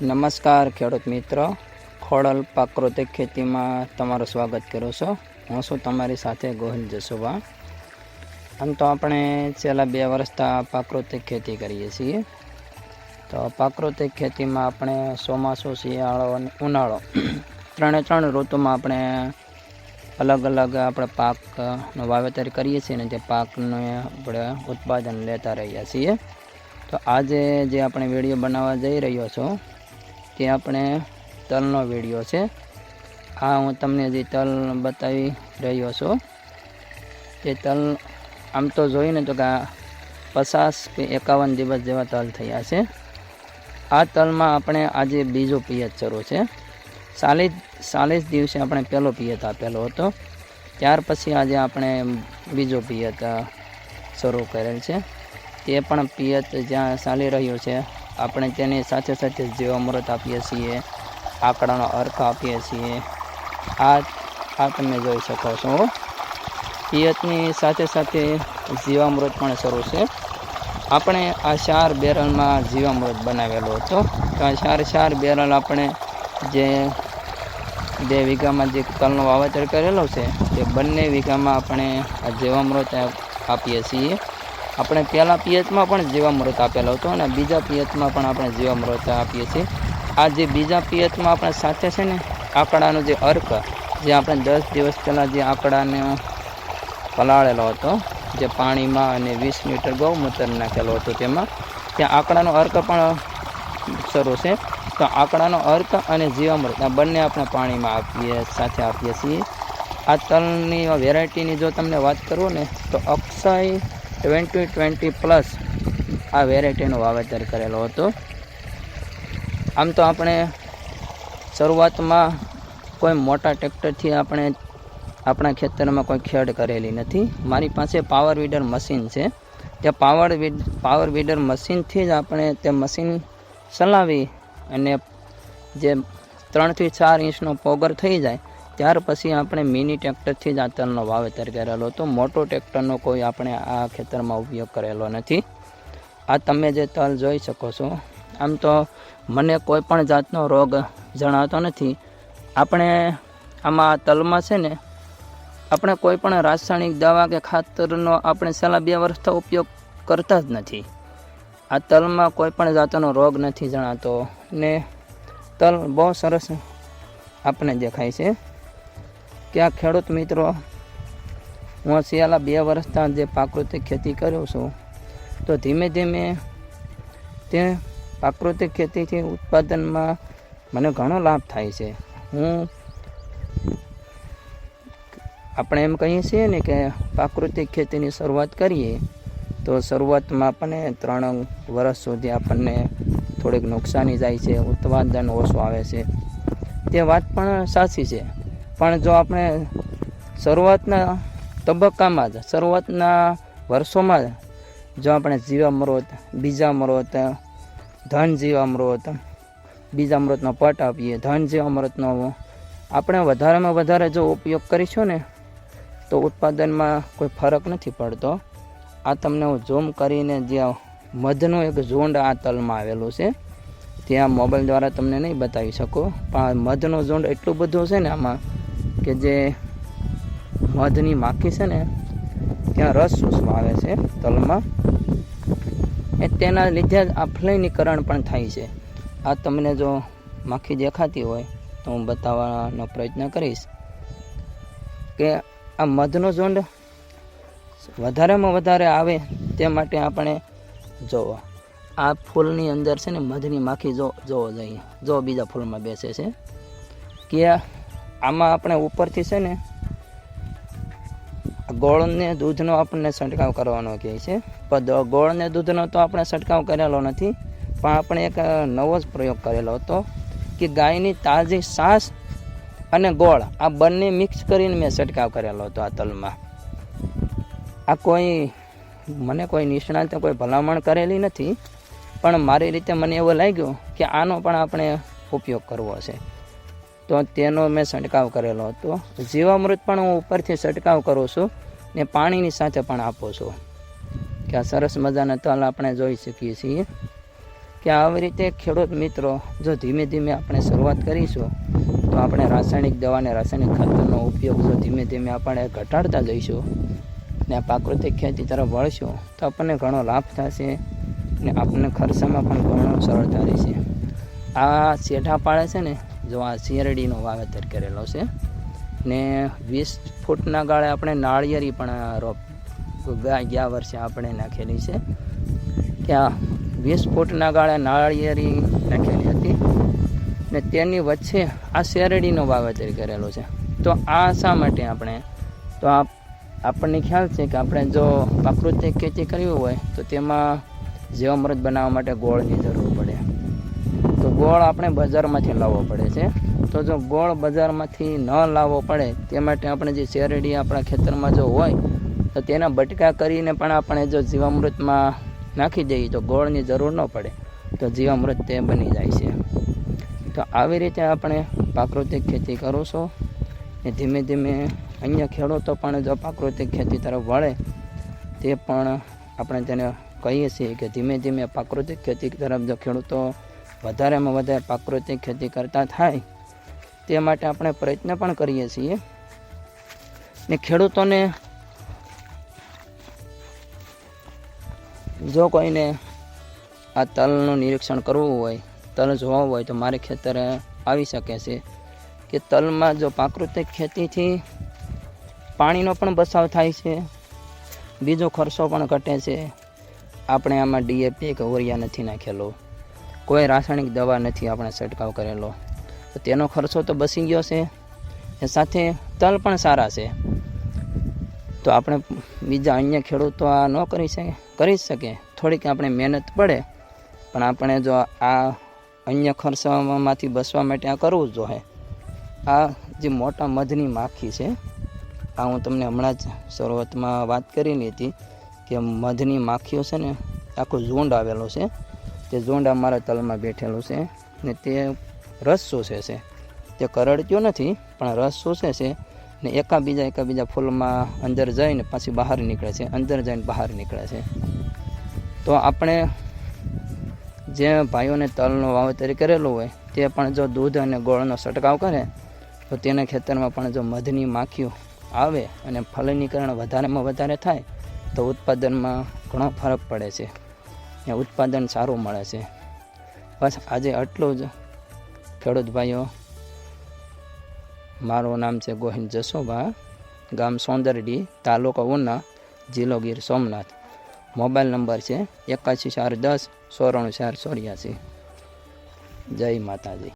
નમસ્કાર ખેડૂત મિત્રો, ખોડલ પ્રાકૃતિક ખેતીમાં તમારું સ્વાગત કરું છું. હું છું તમારી સાથે ગોહિલ જસુભા. આમ તો આપણે છેલ્લા 2 વર્ષથી પ્રાકૃતિક ખેતી કરીએ છીએ. તો પ્રાકૃતિક ખેતીમાં આપણે ચોમાસું, શિયાળો અને ઉનાળો ત્રણે ઋતુમાં આપણે અલગ અલગ આપણે પાકનું વાવેતર કરીએ છીએ અને તે પાકનું આપણે ઉત્પાદન લેતા રહ્યા છીએ. તો આજે જે આપણે વિડીયો બનાવવા જઈ રહ્યો છું તે આપણે તલનો વિડીયો છે. આ હું તમને જે તલ બતાવી રહ્યો છું તે તલ આમ તો જોઈને તો કે 50 કે 51 દિવસ જેવા તલ થયા છે. આ તલમાં આપણે આજે બીજો પિયત શરૂ છે. 40 દિવસે આપણે પહેલો પિયત આપેલો હતો, ત્યાર પછી આજે આપણે બીજો પિયત શરૂ કરેલ છે. તે પણ પિયત જ્યાં ચાલી રહ્યું છે આપણે તેની સાથે સાથે જીવામૃત આપીએ છીએ, આંકડાનો અર્ક આપીએ છીએ. આ તમે જોઈ શકો છો. પિયતની સાથે સાથે જીવામૃત પણ શરૂ છે. આપણે આ 4 બેરલમાં જીવામૃત બનાવેલો હતો. તો આ 4 બેરલ આપણે જે 2 વીઘામાં જે તલનો વાવેતર કરેલો છે તે બંને વીઘામાં આપણે આ જીવામૃત આપીએ છીએ. આપણે પહેલાં પિયતમાં પણ જીવામૃત આપેલો હતો અને બીજા પિયતમાં પણ આપણે જીવામૃત આપીએ છીએ. આ જે બીજા પિયતમાં આપણે સાથે છે ને આંકડાનો જે અર્ક, જે આપણે 10 દિવસ પહેલાં જે આંકડાને પલાળેલો હતો જે પાણીમાં અને 20 લીટર ગૌમૂત્ર નાખેલો હતો તેમાં, ત્યાં આંકડાનો અર્ક પણ શરૂ છે. તો આંકડાનો અર્ક અને જીવામૃત આ બંને આપણે પાણીમાં સાથે આપીએ છીએ. આ તલની વેરાયટીની જો તમને વાત કરું ને તો અક્ષય 2020+ આ વેરાયટીનું વાવેતર કરેલો હતો. આમ તો આપણે શરૂઆતમાં કોઈ મોટા ટ્રેક્ટરથી આપણે આપણા ખેતરમાં કોઈ ખેડ કરેલી નથી. મારી પાસે પાવર વીડર મશીન છે. તે પાવર વીડર મશીનથી જ આપણે તે મશીન ચલાવી અને જે 3 થી 4 ઇંચનો પોગર થઈ જાય ત્યાર પછી આપણે મિની ટ્રેક્ટરથી જ આ તલનો વાવેતર કરેલો હતો. મોટો ટ્રેક્ટરનો કોઈ આપણે આ ખેતરમાં ઉપયોગ કરેલો નથી. આ તમે જે તલ જોઈ શકો છો, આમ તો મને કોઈ પણ જાતનો રોગ જણાતો નથી. આપણે આમાં તલમાં છે ને આપણે કોઈ પણ રાસાયણિક દવા કે ખાતરનો આપણે છેલ્લા 2 વર્ષથી ઉપયોગ કરતા જ નથી. આ તલમાં કોઈ પણ જાતનો રોગ નથી જણાતો ને તલ બહુ સરસ આપણે દેખાય છે. કે આ ખેડૂત મિત્રો, હું છેલ્લા 2 વર્ષથી જે પ્રાકૃતિક ખેતી કરું છું તો ધીમે ધીમે તે પ્રાકૃતિક ખેતીથી ઉત્પાદનમાં મને ઘણો લાભ થાય છે. આપણે એમ કહીએ છીએ ને કે પ્રાકૃતિક ખેતીની શરૂઆત કરીએ તો શરૂઆતમાં આપણને 3 વર્ષ સુધી આપણને થોડીક નુકસાની જાય છે, ઉત્પાદન ઓછું આવે છે. તે વાત પણ સાચી છે. પણ જો આપણે શરૂઆતના તબક્કામાં જ, શરૂઆતના વર્ષોમાં જો આપણે જીવામૃત, બીજામૃત, ધન જીવામૃત, બીજામૃતનો પટ આપીએ, ધન જીવામૃતનો આપણે વધારેમાં વધારે જો ઉપયોગ કરીશું ને તો ઉત્પાદનમાં કોઈ ફરક નથી પડતો. આ તમને હું ઝૂમ કરીને જ્યાં મધનું એક ઝુંડ આ તલમાં આવેલું છે ત્યાં મોબાઈલ દ્વારા તમને નહીં બતાવી શકું, પણ મધનું ઝુંડ એટલું બધું છે ને આમાં કે જે મધની માખી છે ને ત્યાં રસ ચૂસવા આવે છે તલમાં. તેના લીધે જ આ ફલનીકરણ પણ થાય છે. આ તમને જો માખી દેખાતી હોય તો હું બતાવવાનો પ્રયત્ન કરીશ કે આ મધનો ઝુંડ વધારેમાં વધારે આવે તે માટે આપણે જોવો આ ફૂલની અંદર છે ને મધની માખી જોવો જોઈએ. જો બીજા ફૂલમાં બેસે છે કે આમાં આપણે ઉપરથી છે ને ગોળને દૂધનો આપણને છંટકાવ કરવાનો કહે છે. પણ ગોળને દૂધનો તો આપણે છંટકાવ કરેલો નથી, પણ આપણે એક નવો જ પ્રયોગ કરેલો હતો કે ગાયની તાજી છાશ અને ગોળ આ બંને મિક્સ કરીને મેં છંટકાવ કરેલો હતો આ તલમાં. આ મને કોઈ નિષ્ણાતે કોઈ ભલામણ કરેલી નથી, પણ મારી રીતે મને એવું લાગ્યું કે આનો પણ આપણે ઉપયોગ કરવો છે તો તેનો મેં છંટકાવ કરેલો હતો. જીવામૃત પણ હું ઉપરથી છંટકાવ કરું છું ને પાણીની સાથે પણ આપું છું. કે આ સરસ મજાના તલ આપણે જોઈ શકીએ છીએ કે આવી રીતે ખેડૂત મિત્રો જો ધીમે ધીમે આપણે શરૂઆત કરીશું તો આપણે રાસાયણિક દવા અને રાસાયણિક ખાતરનો ઉપયોગ જો ધીમે ધીમે આપણે ઘટાડતા જઈશું ને પ્રાકૃતિક ખેતી તરફ વળશું તો આપણને ઘણો લાભ થશે ને આપણને ખર્ચામાં પણ ઘણો સરળતા રહેશે. આ શેઢા પાડે છે ને, જો આ શેરડીનો વાવેતર કરેલો છે ને 20 ફૂટના ગાળે આપણે નાળિયેરી પણ ગયા વર્ષે આપણે નાખેલી છે. ત્યાં 20 ફૂટના ગાળે નાળિયેરી નાખેલી હતી ને તેની વચ્ચે આ શેરડીનો વાવેતર કરેલો છે. તો આ શા માટે આપણે, તો આપણને ખ્યાલ છે કે આપણે જો પ્રાકૃતિક ખેતી કરવી હોય તો તેમાં જીવામૃત બનાવવા માટે ગોળની જરૂર પડે. તો ગોળ આપણે બજારમાંથી લાવવો પડે છે. તો જો ગોળ બજારમાંથી ન લાવવો પડે તે માટે આપણે જે શેરડી આપણા ખેતરમાં જો હોય તો તેના બટકા કરીને પણ આપણે જો જીવામૃતમાં નાખી દઈએ તો ગોળની જરૂર ન પડે, તો જીવામૃત તે બની જાય છે. તો આવી રીતે આપણે પ્રાકૃતિક ખેતી કરું છું ને ધીમે ધીમે અન્ય ખેડૂતો પણ જો પ્રાકૃતિક ખેતી તરફ વળે તે પણ આપણે તેને કહીએ છીએ કે ધીમે ધીમે પ્રાકૃતિક ખેતી તરફ જો ખેડૂતો વધારેમાં વધારે પ્રાકૃતિક ખેતી કરતા થાય તે માટે આપણે પ્રયત્ન પણ કરીએ છીએ. ને ખેડૂતોને જો કોઈને આ તલનું નિરીક્ષણ કરવું હોય, તલ જોવા હોય તો મારે ખેતરે આવી શકે છે. કે તલમાં જો પ્રાકૃતિક ખેતીથી પાણીનો પણ બચાવ થાય છે, બીજો ખર્ચો પણ ઘટે છે. આપણે આમાં DAP કે યુરિયા નથી નાખેલો, કોઈ રાસાયણિક દવા નથી આપણે છંટકાવ કરેલો, તો તેનો ખર્ચો તો બચી ગયો છે. એ સાથે તલ પણ સારા છે. તો આપણે બીજા અન્ય ખેડૂતો આ ન કરી શકે, થોડીક આપણે મહેનત પડે, પણ આપણે જો આ અન્ય ખર્ચમાંથી બચવા માટે આ કરવું જ જોઈએ. આ જે મોટા મધની માખી છે, આ હું તમને હમણાં જ શરૂઆતમાં વાત કરેલી હતી કે મધની માખીઓ છે ને આખું ઝુંડ આવેલો છે. તે ઝુંડ અમારા તલમાં બેઠેલું છે ને તે રસ શોષે છે. તે કરડ્યો નથી પણ રસ શોષે છે ને એકાબીજા ફૂલમાં અંદર જઈને પાછી બહાર નીકળે છે, અંદર જઈને બહાર નીકળે છે. તો આપણે જે ભાઈઓને તલનો વાવેતર કરેલું હોય તે પણ જો દૂધ અને ગોળનો છંટકાવ કરે તો તેના ખેતરમાં પણ જો મધની માખીઓ આવે અને ફલનીકરણ વધારેમાં વધારે થાય તો ઉત્પાદનમાં ઘણો ફરક પડે છે ને ઉત્પાદન સારું મળે છે. બસ આજે આટલું જ ખેડૂત ભાઈઓ. મારું નામ છે ગોહિલ જસોબા, ગામ સોંદરડી, તાલુકો ઉના, જિલ્લો ગીર સોમનાથ. મોબાઈલ નંબર છે 81 410 94 484. જય માતાજી.